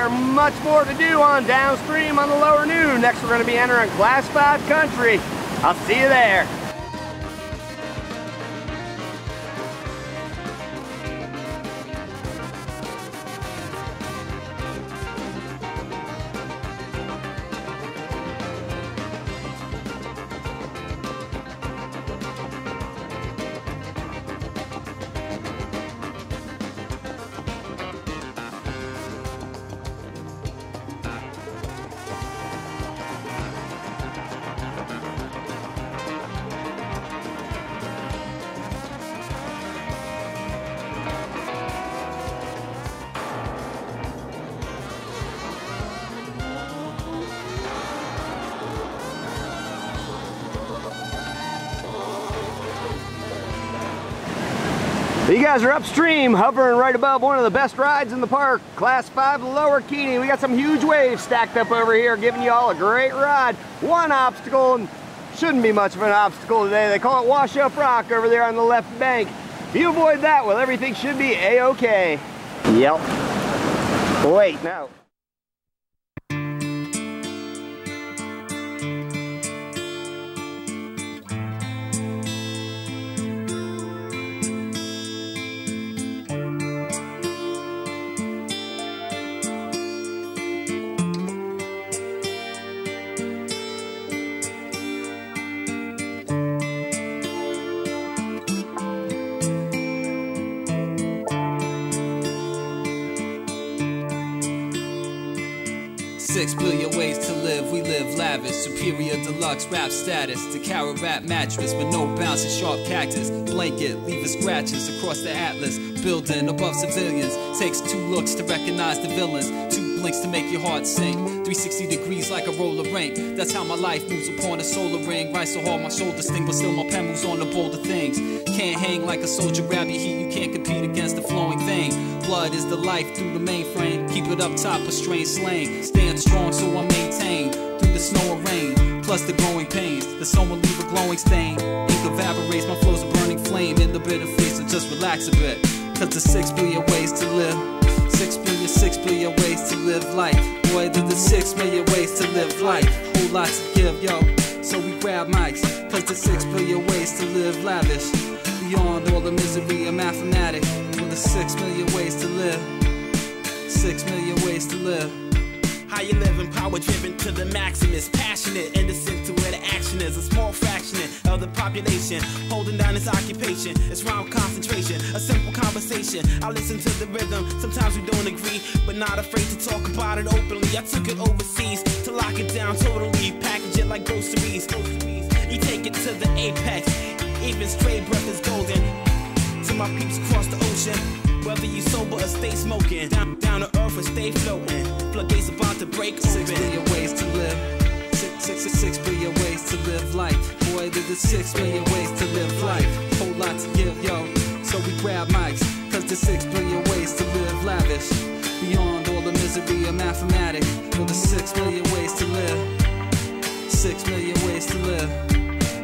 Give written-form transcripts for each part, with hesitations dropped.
got much more to do on downstream on the lower New. Next we're going to be entering Class 5 country. I'll see you there. You guys are upstream, hovering right above one of the best rides in the park, Class 5 Lower Keating. We got some huge waves stacked up over here, giving you all a great ride. One obstacle, and shouldn't be much of an obstacle today. They call it Wash Up Rock over there on the left bank. If you avoid that, well, everything should be A-okay. Yep. Wait, no. Six billion ways to live, we live lavish. Superior deluxe rap status. The carrot wrap mattress with no bounce and sharp cactus. Blanket, leaving scratches across the atlas. Building above civilians. Takes 2 looks to recognize the villains. 2 blinks to make your heart sink. 360 degrees like a roller rink. That's how my life moves upon a solar ring. Right so hard my shoulders sting, but still my pen moves on to bolder things. Can't hang like a soldier, grab your heat. You can't compete against the flowing vein. Blood is the life through the mainframe. Keep it up top, a strange slang. Stand strong so I maintain through the snow and rain. Plus the growing pains, the sun will leave a glowing stain. Ink evaporates, my flow's a burning flame. In the bitter face, so just relax a bit. Cause there's 6 billion ways to live. 6 billion ways to live life. Boy, there's 6 million ways to live life. Whole lot to give, yo. So we grab mics. Cause there's 6 billion ways to live lavish. Beyond all the misery of mathematics. With the 6 million ways to live. 6 million ways to live. How you living, power driven to the maximus. Passionate, innocent to where the action is. A small fraction of the population holding down its occupation. It's round concentration, a simple conversation. I listen to the rhythm, sometimes we don't agree, but not afraid to talk about it openly. I took it overseas to lock it down totally. Package it like groceries. You take it to the apex, even straight breath is golden. To my peeps across the ocean, whether you sober or stay smoking, down to earth or stay floating, floodgates about to break open. 6 billion ways to live. 6 billion ways to live life. Boy, there's 6 million ways to live life. Whole lot to give, yo. So we grab mics. Cause there's 6 billion ways to live lavish. Beyond all the misery of mathematics. Well, there's 6 million ways to live. 6 million ways to live.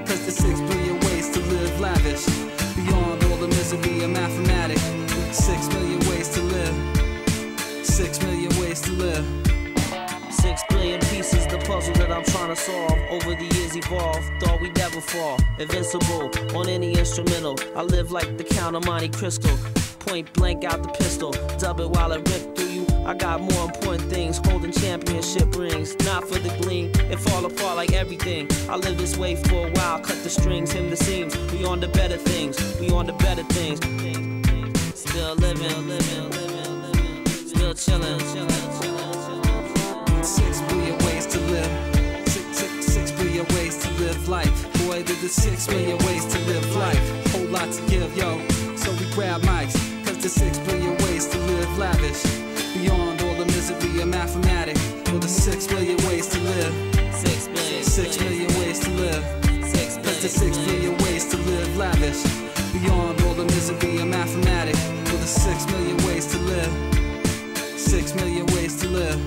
Cause there's 6 billion ways to live lavish. Beyond all the misery of mathematics. 6 million ways to live. 6 million ways to live. 6 billion pieces, the puzzle that I'm trying to solve. Over the years evolved, thought we'd never fall. Invincible on any instrumental. I live like the Count of Monte Cristo. Point blank out the pistol, dub it while it rip through you. I got more important things, holding championship rings. Not for the gleam, it fall apart like everything. I lived this way for a while, cut the strings, hem the seams. We on the better things, we on the better things. Still living, still chilling. 6 billion ways to live. 6 billion ways to live life. Boy, there's 6 million ways to live life. Whole lot to give, yo. So we grab mics. Cause there's 6 billion ways to live lavish. Beyond all the misery of mathematics. Well, there's 6 million ways to live. 6 million ways to live. Cause there's 6 billion ways to live lavish. Beyond all the misery of mathematics. Well, there's 6 million ways to live. 6 million ways to live.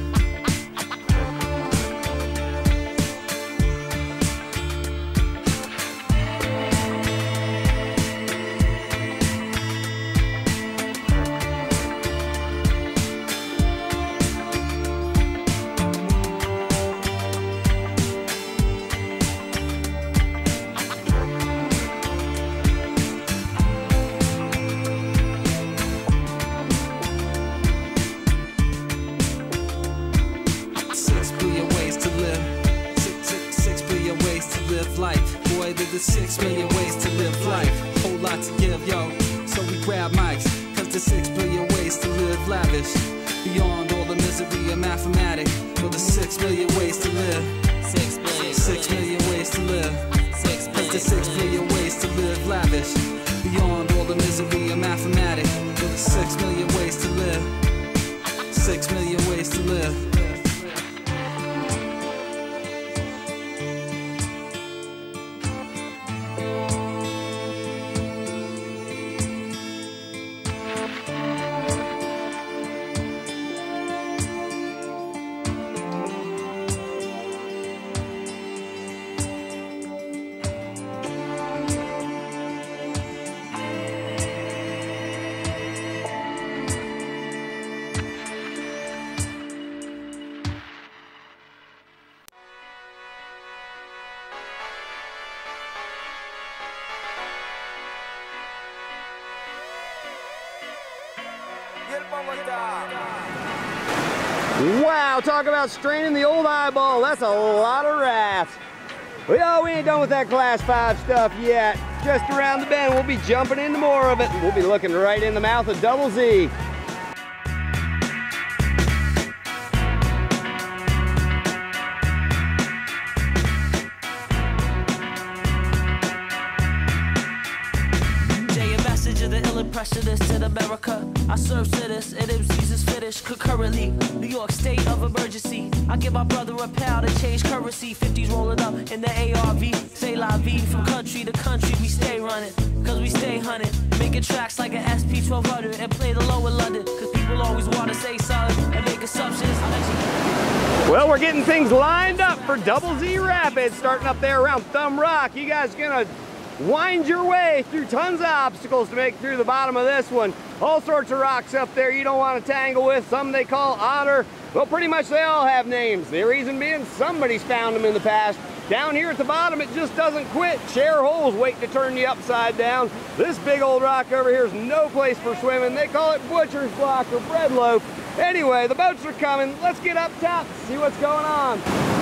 there's 6 million ways to live life. Whole lot to give, yo. So we grab mics, cause there's 6 billion ways to live lavish. Beyond all the misery of mathematics. Well, there's 6 million ways to live. 6 billion. 6 million ways to live. 6 billion. Cause there's 6 billion ways to live lavish. Beyond all the misery of mathematics. Well, there's 6 million ways to live. 6 million ways to live. Wow, talk about straining the old eyeball. That's a lot of rats. Well, we ain't done with that class 5 stuff yet. Just around the bend, we'll be jumping into more of it. We'll be looking right in the mouth of Double Z. Impressionist to America, I serve citizens and MCs is finished concurrently. New York state of emergency. I give my brother a pound and change currency. 50s rolling up in the ARV. Say la vie from country to country. We stay running, cause we stay hunting. Making tracks like an SP 1200 and play the low in London. Cause people always wanna say something and make assumptions. Well, we're getting things lined up for Double Z Rapids starting up there around Thumb Rock. You guys gonna wind your way through tons of obstacles to make it through the bottom of this one. All sorts of rocks up there you don't want to tangle with. Some they call otter. Well, pretty much they all have names. The reason being somebody's found them in the past. Down here at the bottom, it just doesn't quit. Share holes waiting to turn you upside down. This big old rock over here is no place for swimming. They call it butcher's block or bread loaf. Anyway, the boats are coming. Let's get up top and see what's going on.